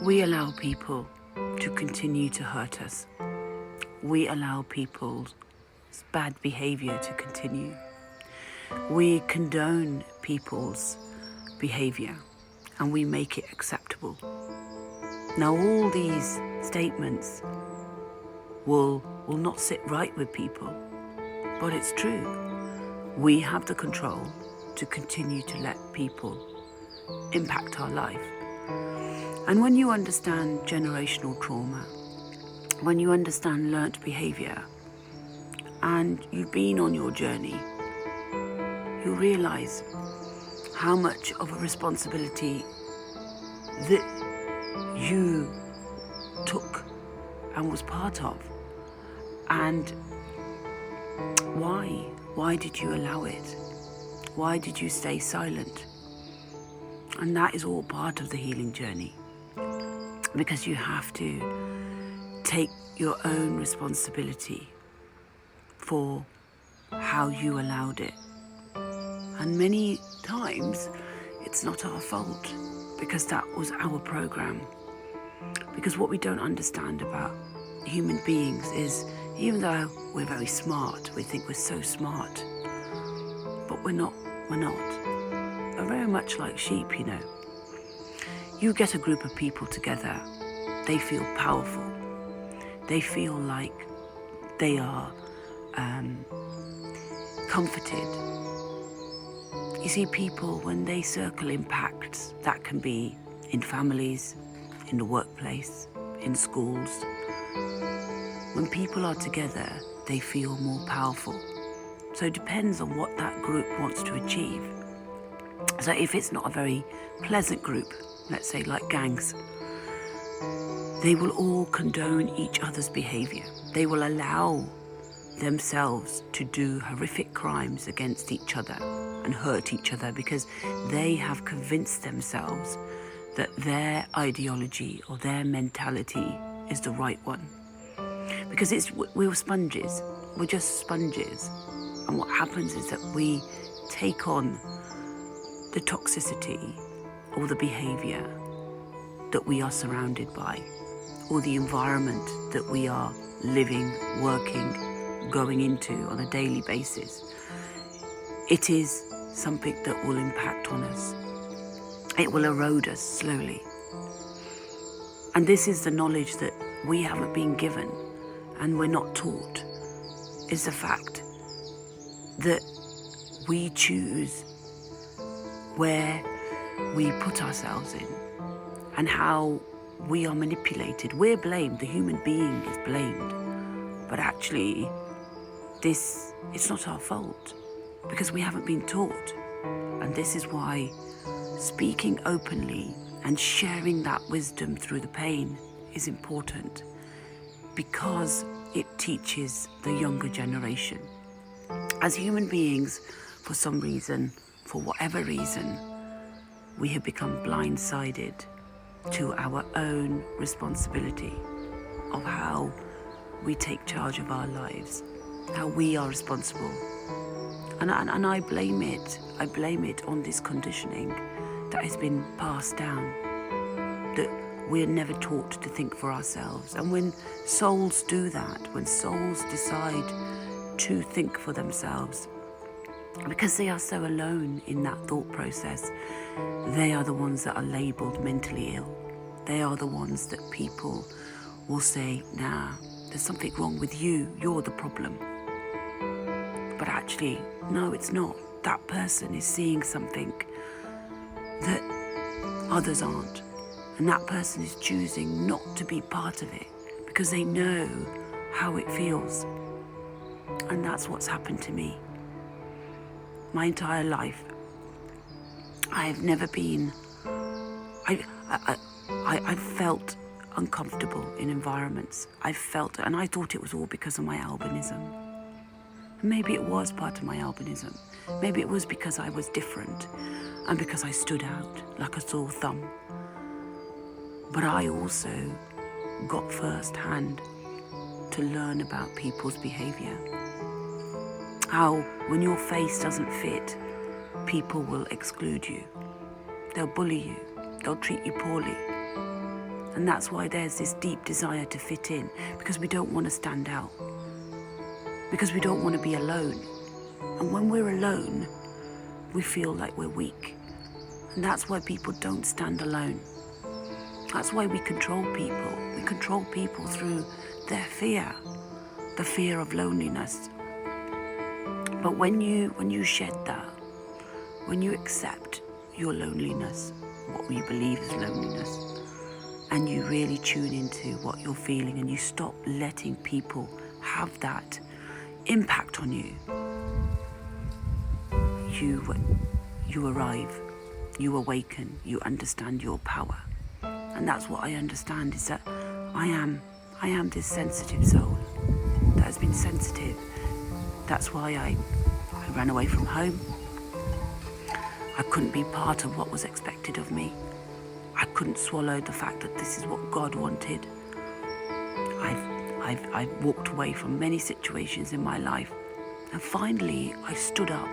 We allow people to continue to hurt us. We allow people's bad behaviour to continue. We condone people's behaviour and we make it acceptable. Now all these statements will not sit right with people, but it's true. We have the control to continue to let people impact our life. And when you understand generational trauma, when you understand learnt behaviour, and you've been on your journey, you realise how much of a responsibility that you took and was part of. And why did you allow it? Why did you stay silent? And that is all part of the healing journey, because you have to take your own responsibility for how you allowed it. And many times it's not our fault, because that was our program. Because what we don't understand about human beings is, even though we're very smart, we think we're so smart, but we're not. We're very much like sheep, you know. You get a group of people together, they feel powerful. They feel like they are comforted. You see, people, when they circle impacts, that can be in families, in the workplace, in schools. When people are together, they feel more powerful. So it depends on what that group wants to achieve. So if it's not a very pleasant group, let's say like gangs, they will all condone each other's behaviour. They will allow themselves to do horrific crimes against each other and hurt each other, because they have convinced themselves that their ideology or their mentality is the right one. Because we're sponges. We're just sponges. And what happens is that we take on the toxicity or the behaviour that we are surrounded by, or the environment that we are living, working, going into on a daily basis. It is something that will impact on us. It will erode us slowly. And this is the knowledge that we haven't been given and we're not taught, is the fact that we choose where we put ourselves in and how we are manipulated. We're blamed, the human being is blamed. But actually, it's not our fault, because we haven't been taught. And this is why speaking openly and sharing that wisdom through the pain is important, because it teaches the younger generation. As human beings, for some reason, for whatever reason, we have become blindsided to our own responsibility of how we take charge of our lives, how we are responsible. And I blame it. I blame it on this conditioning that has been passed down, that we're never taught to think for ourselves. And when souls do that, when souls decide to think for themselves, because they are so alone in that thought process, they are the ones that are labelled mentally ill. They are the ones that people will say, nah, there's something wrong with you, you're the problem. But actually, no, it's not. That person is seeing something that others aren't. And that person is choosing not to be part of it because they know how it feels. And that's what's happened to me. My entire life, I have never been, I felt uncomfortable in environments. I felt, and I thought it was all because of my albinism. Maybe it was part of my albinism. Maybe it was because I was different and because I stood out like a sore thumb. But I also got first hand to learn about people's behaviour. How when your face doesn't fit, people will exclude you. They'll bully you. They'll treat you poorly. And that's why there's this deep desire to fit in, because we don't want to stand out, because we don't want to be alone. And when we're alone, we feel like we're weak. And that's why people don't stand alone. That's why we control people. We control people through their fear, the fear of loneliness. But when you shed that, when you accept your loneliness, what we believe is loneliness, and you really tune into what you're feeling and you stop letting people have that impact on you, you arrive, you awaken, you understand your power. And that's what I understand, is that I am this sensitive soul that has been sensitive. That's why I ran away from home. I couldn't be part of what was expected of me. I couldn't swallow the fact that this is what God wanted. I've walked away from many situations in my life. And finally, I stood up.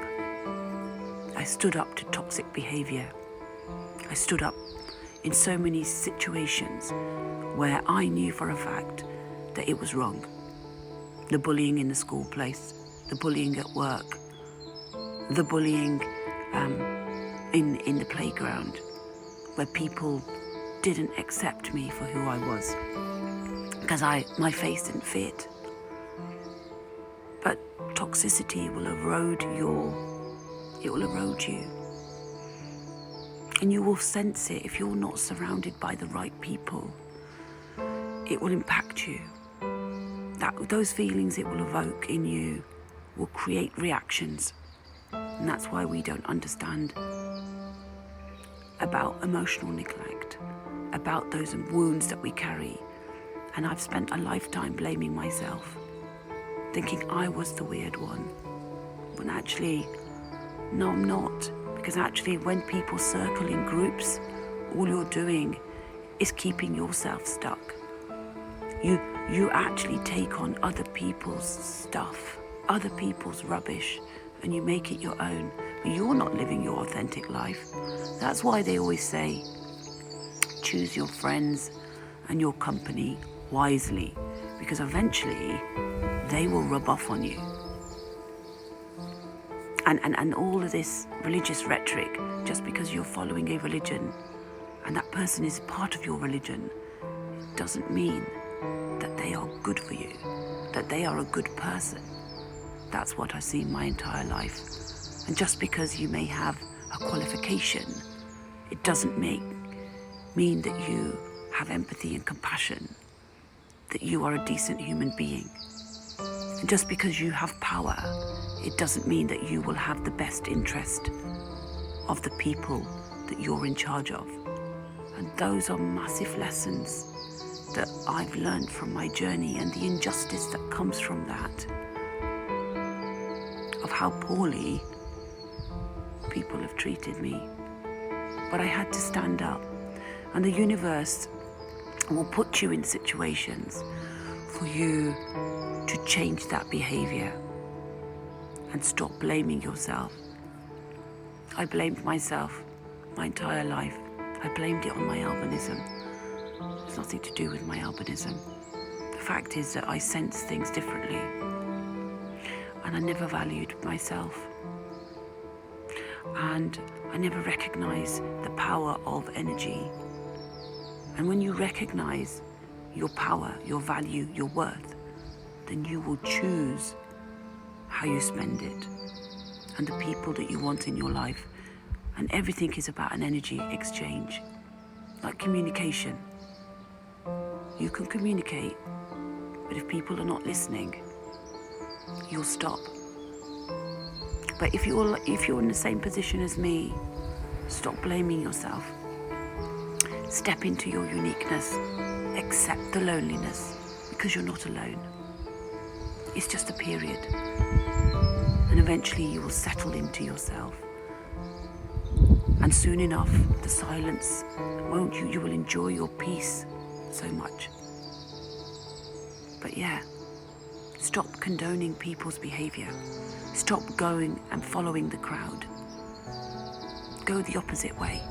I stood up to toxic behaviour. I stood up in so many situations where I knew for a fact that it was wrong. The bullying in the school place, the bullying at work, the bullying in the playground, where people didn't accept me for who I was because my face didn't fit. But toxicity will erode you. And you will sense it if you're not surrounded by the right people. It will impact you. Those feelings it will evoke in you will create reactions. And that's why we don't understand about emotional neglect, about those wounds that we carry. And I've spent a lifetime blaming myself, thinking I was the weird one. When actually, no, I'm not. Because actually, when people circle in groups, all you're doing is keeping yourself stuck. You actually take on other people's stuff, other people's rubbish, and you make it your own. But you're not living your authentic life. That's why they always say, choose your friends and your company wisely, because eventually they will rub off on you. And all of this religious rhetoric, just because you're following a religion and that person is part of your religion, doesn't mean that they are good for you, that they are a good person. That's what I've seen my entire life. And just because you may have a qualification, it doesn't mean that you have empathy and compassion, that you are a decent human being. And just because you have power, it doesn't mean that you will have the best interest of the people that you're in charge of. And those are massive lessons that I've learned from my journey, and the injustice that comes from that, of how poorly people have treated me. But I had to stand up, and the universe will put you in situations for you to change that behaviour and stop blaming yourself. I blamed myself my entire life. I blamed it on my albinism. It's nothing to do with my albinism. The fact is that I sense things differently, and I never valued myself. And I never recognized the power of energy. And when you recognize your power, your value, your worth, then you will choose how you spend it and the people that you want in your life. And everything is about an energy exchange, like communication. You can communicate, but if people are not listening, you'll stop. But if you're in the same position as me, stop blaming yourself. Step into your uniqueness. Accept the loneliness, because you're not alone. It's just a period. And eventually you will settle into yourself. And soon enough, the silence, won't you? You will enjoy your peace so much. But yeah, stop condoning people's behaviour. Stop going and following the crowd. Go the opposite way,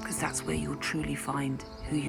because that's where you'll truly find who you